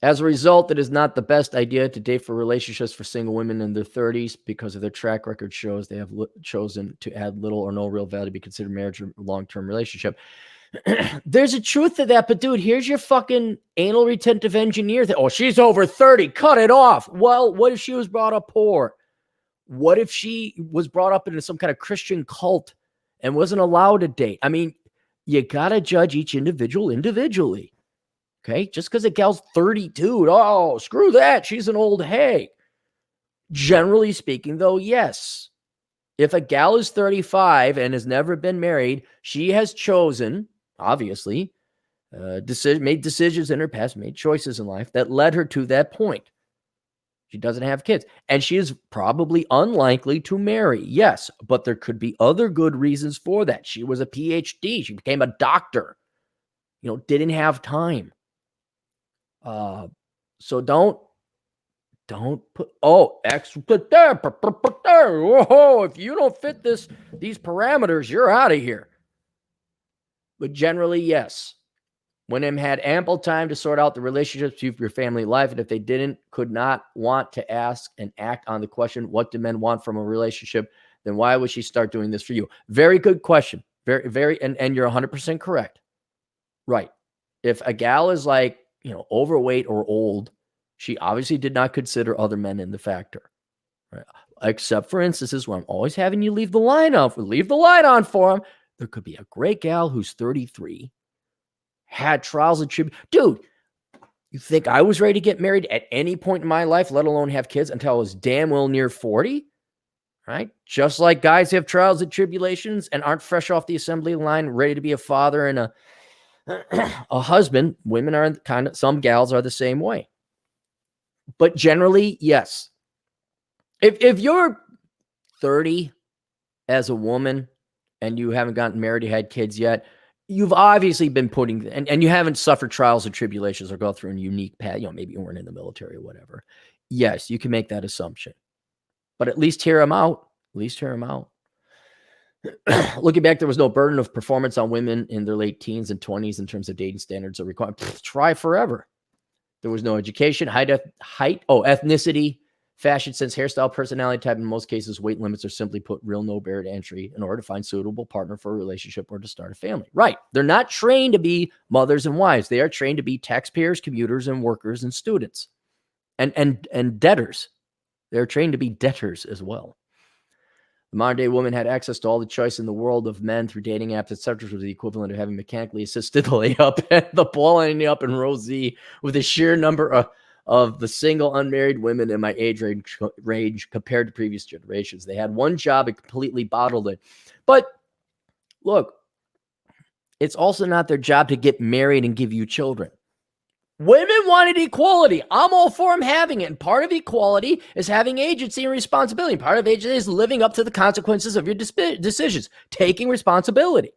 As a result, it is not the best idea to date for relationships for single women in their 30s because of their track record shows they have chosen to add little or no real value to be considered marriage or long-term relationship. There's a truth to that, but dude, here's your fucking anal retentive engineer. Oh, she's over 30. Cut it off. Well, what if she was brought up poor? What if she was brought up into some kind of Christian cult and wasn't allowed to date? I mean, you got to judge each individual individually. Okay, just because a gal's 32, oh, screw that. She's an old hag. Generally speaking, though, yes. If a gal is 35 and has never been married, she has chosen, obviously, made decisions in her past, made choices in life that led her to that point. She doesn't have kids. And she is probably unlikely to marry. Yes, but there could be other good reasons for that. She was a PhD. She became a doctor. Didn't have time. So don't put, put there. Whoa, if you don't fit these parameters, you're out of here. But generally, yes. Women had ample time to sort out the relationships of your family life. And if they could not want to ask and act on the question, what do men want from a relationship? Then why would she start doing this for you? Very good question. Very, very, and you're 100% correct. Right. If a gal is like, overweight or old, she obviously did not consider other men in the factor, right? Except for instances where I'm always having you leave the light on for them. There could be a great gal who's 33, had trials and tribulations. Dude, you think I was ready to get married at any point in my life, let alone have kids, until I was damn well near 40, right? Just like guys have trials and tribulations and aren't fresh off the assembly line, ready to be a father and a husband. Women are some gals are the same way. But generally, yes. If you're 30 as a woman and you haven't gotten married, you had kids yet, you've obviously been and you haven't suffered trials and tribulations or go through a unique path. Maybe you weren't in the military or whatever. Yes, you can make that assumption. But at least hear them out. Looking back, there was no burden of performance on women in their late teens and 20s in terms of dating standards or requirements. Try forever. There was no education, ethnicity, fashion sense, hairstyle, personality type. In most cases, weight limits are simply put real no barrier to entry in order to find suitable partner for a relationship or to start a family. Right. They're not trained to be mothers and wives. They are trained to be taxpayers, commuters, and workers and students and debtors. They're trained to be debtors as well. The modern day woman had access to all the choice in the world of men through dating apps, etc., which was the equivalent of having mechanically assisted the layup and the ball ending up in row Z with a sheer number of the single unmarried women in my age range compared to previous generations. They had one job and completely bottled it. But look, it's also not their job to get married and give you children. Women wanted equality. I'm all for them having it. And part of equality is having agency and responsibility. Part of agency is living up to the consequences of your decisions, taking responsibility.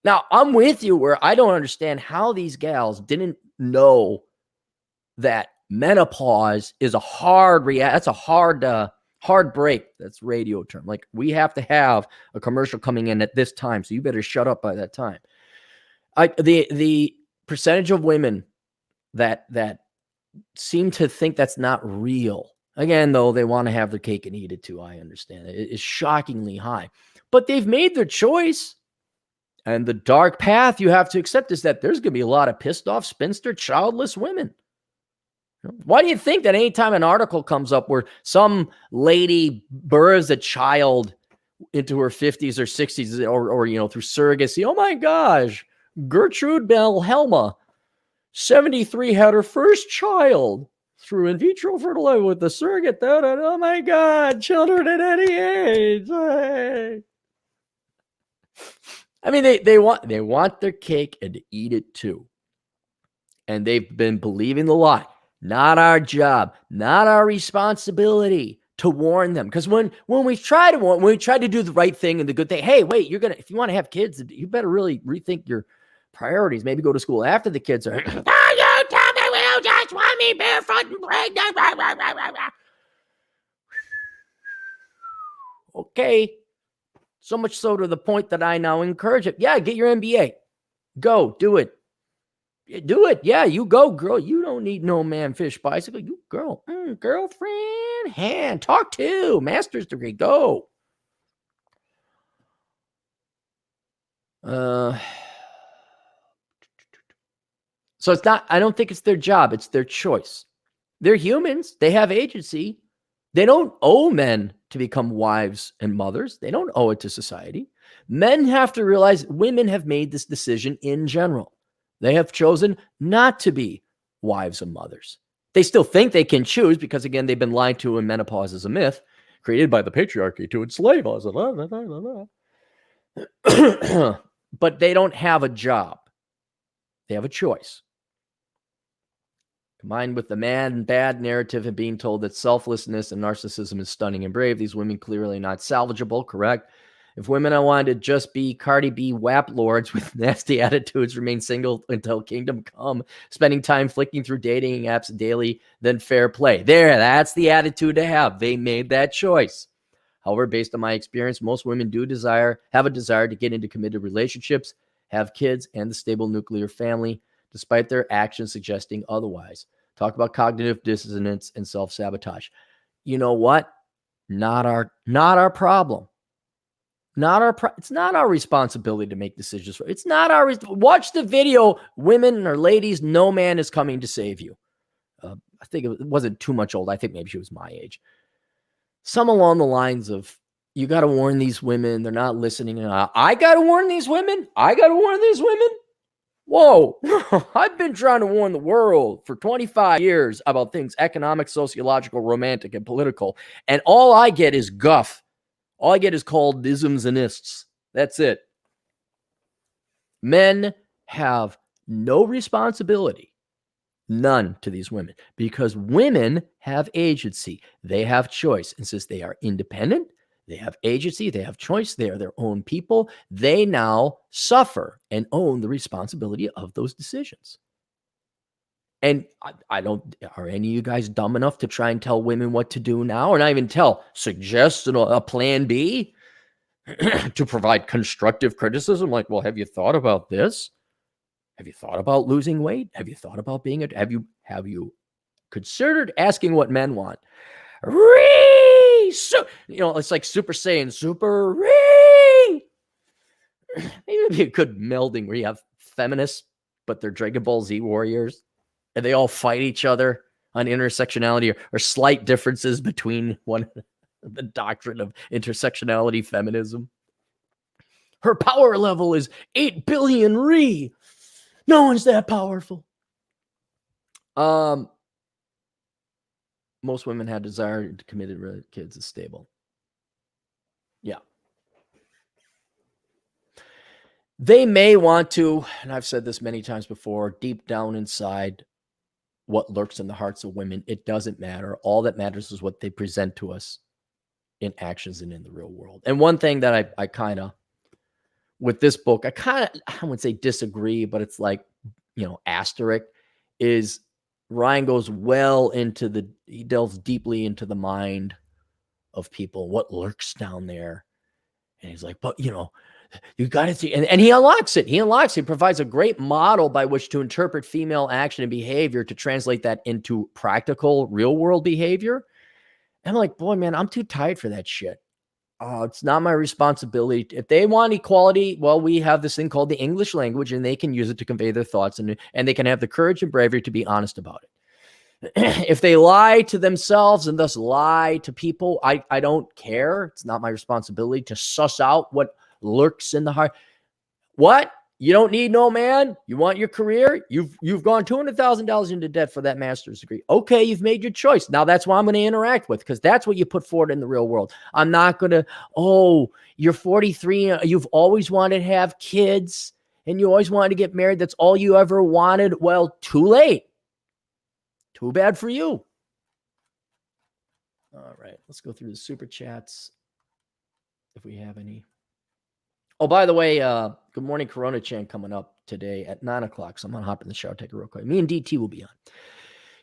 Now, I'm with you where I don't understand how these gals didn't know that menopause is a hard that's a hard break. That's radio term. Like, we have to have a commercial coming in at this time, so you better shut up by that time. The percentage of women that seem to think that's not real. Again, though, they want to have their cake and eat it too. I understand it is shockingly high, but they've made their choice. And the dark path you have to accept is that there's going to be a lot of pissed off, spinster, childless women. Why do you think that anytime an article comes up where some lady births a child into her 50s or 60s or through surrogacy, oh my gosh, Gertrude Bell Helma, 73, had her first child through in vitro fertilization with the surrogate. Oh my God, children at any age. Hey. I mean, they want their cake and to eat it too. And they've been believing the lie. Not our job, not our responsibility to warn them. Because when we try to warn, when we try to do the right thing and the good thing, hey, wait, if you want to have kids, you better really rethink your priorities. Maybe go to school after the kids are. Oh, you tell me you just want me barefoot and pregnant. Okay. So much so to the point that I now encourage it. Yeah, get your MBA. Go, do it. Do it. Yeah, you go, girl. You don't need no man fish bicycle. You girl, girlfriend, hand, talk to, master's degree, go. So it's not, I don't think it's their job. It's their choice. They're humans. They have agency. They don't owe men to become wives and mothers. They don't owe it to society. Men have to realize women have made this decision in general. They have chosen not to be wives and mothers. They still think they can choose because, again, they've been lied to, and menopause is a myth created by the patriarchy to enslave us. But they don't have a job. They have a choice. Combined with the mad and bad narrative of being told that selflessness and narcissism is stunning and brave, these women clearly not salvageable, correct? If women I wanted to just be Cardi B WAP lords with nasty attitudes, remain single until kingdom come, spending time flicking through dating apps daily, then fair play. There, that's the attitude to have. They made that choice. However, based on my experience, most women do have a desire to get into committed relationships, have kids, and the stable nuclear family, despite their actions suggesting otherwise. Talk about cognitive dissonance and self-sabotage. You know what? Not our problem. It's not our responsibility to make decisions. It's not watch the video, women or ladies, no man is coming to save you. I think it wasn't too much old. I think maybe she was my age. Some along the lines of, you got to warn these women. They're not listening. I got to warn these women. Whoa. I've been trying to warn the world for 25 years about things economic, sociological, romantic, and political. And all I get is guff. All I get is called isms and ists. That's it. Men have no responsibility, none, to these women, because women have agency. They have choice. And since they are independent, they have agency, they have choice, they are their own people. They now suffer and own the responsibility of those decisions. And are any of you guys dumb enough to try and tell women what to do now? Or not even suggest a plan B to provide constructive criticism? Like, well, have you thought about this? Have you thought about losing weight? Have you thought about have you considered asking what men want? It's like Super Saiyan, Maybe it'd be a good melding where you have feminists, but they're Dragon Ball Z warriors. And they all fight each other on intersectionality or slight differences between the doctrine of intersectionality feminism. Her power level is 8 billion Re. No one's that powerful. Most women have desire to committed kids is stable. Yeah. They may want to, and I've said this many times before, deep down inside, what lurks in the hearts of women, it doesn't matter. All that matters is what they present to us in actions and in the real world. And one thing that I kind of, with this book, I wouldn't say disagree, but it's like, asterisk, is Ryan goes he delves deeply into the mind of people, what lurks down there. And he's like, but you got to see, and he unlocks it. He provides a great model by which to interpret female action and behavior to translate that into practical, real world behavior. And I'm like, boy, man, I'm too tired for that shit. It's not my responsibility. If they want equality, well, we have this thing called the English language, and they can use it to convey their thoughts, and they can have the courage and bravery to be honest about If they lie to themselves and thus lie to people, I don't care. It's not my responsibility to suss out what lurks in the heart. What? You don't need no man? You want your career? You've gone $200,000 into debt for that master's degree. Okay, you've made your choice. Now that's what I'm going to interact with, because that's what you put forward in the real world. I'm not going to, oh, you're 43. You've always wanted to have kids and you always wanted to get married. That's all you ever wanted. Well, too late. Too bad for you. All right, let's go through the super chats if we have any. Oh, by the way, good morning, Corona Chan coming up today at 9 o'clock. So I'm going to hop in the shower, take a real quick. Me and DT will be on.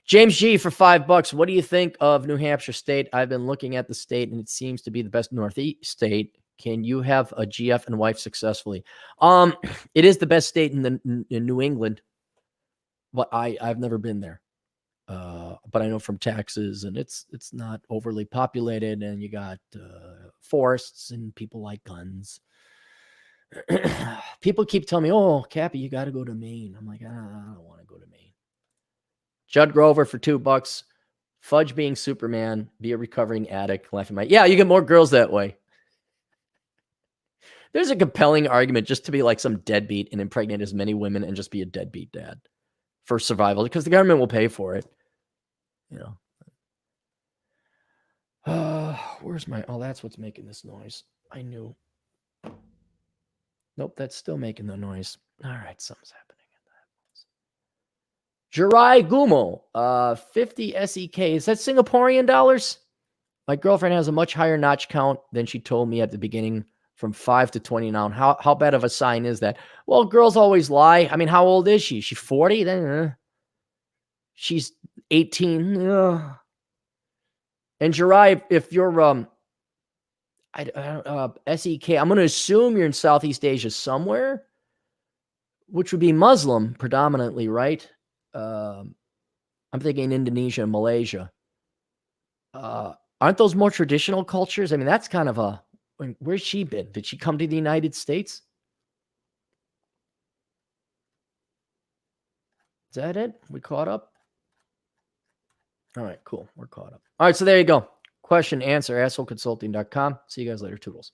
James G for $5. What do you think of New Hampshire State? I've been looking at the state and it seems to be the best Northeast state. Can you have a GF and wife successfully? It is the best state in New England, but I've never been there. But I know from taxes, and it's not overly populated, and you got forests and people like guns. People keep telling me, "Oh, Cappy, you got to go to Maine." I'm like, I don't want to go to Maine. Judd Grover for $2. Fudge being Superman, be a recovering addict. Laughing my, yeah, you get more girls that way. There's a compelling argument just to be like some deadbeat and impregnate as many women and just be a deadbeat dad for survival, because the government will pay for it. You know. Where's my? Oh, that's what's making this noise. I knew. Nope, that's still making the noise. All right, something's happening. Jirai Gumo, 50 SEK. Is that Singaporean dollars? My girlfriend has a much higher notch count than she told me at the beginning, from 5 to 20 now. How bad of a sign is that? Well, girls always lie. I mean, how old is she? She's 40? Then she's 18. And Jirai, if you're SEK, I'm going to assume you're in Southeast Asia somewhere, which would be Muslim predominantly, right? I'm thinking Indonesia and Malaysia. Aren't those more traditional cultures? I mean, that's kind of a, where's she been? Did she come to the United States? Is that it? We caught up? All right, cool. We're caught up. All right, so there you go. Question, answer, assholeconsulting.com. See you guys later. Toodles.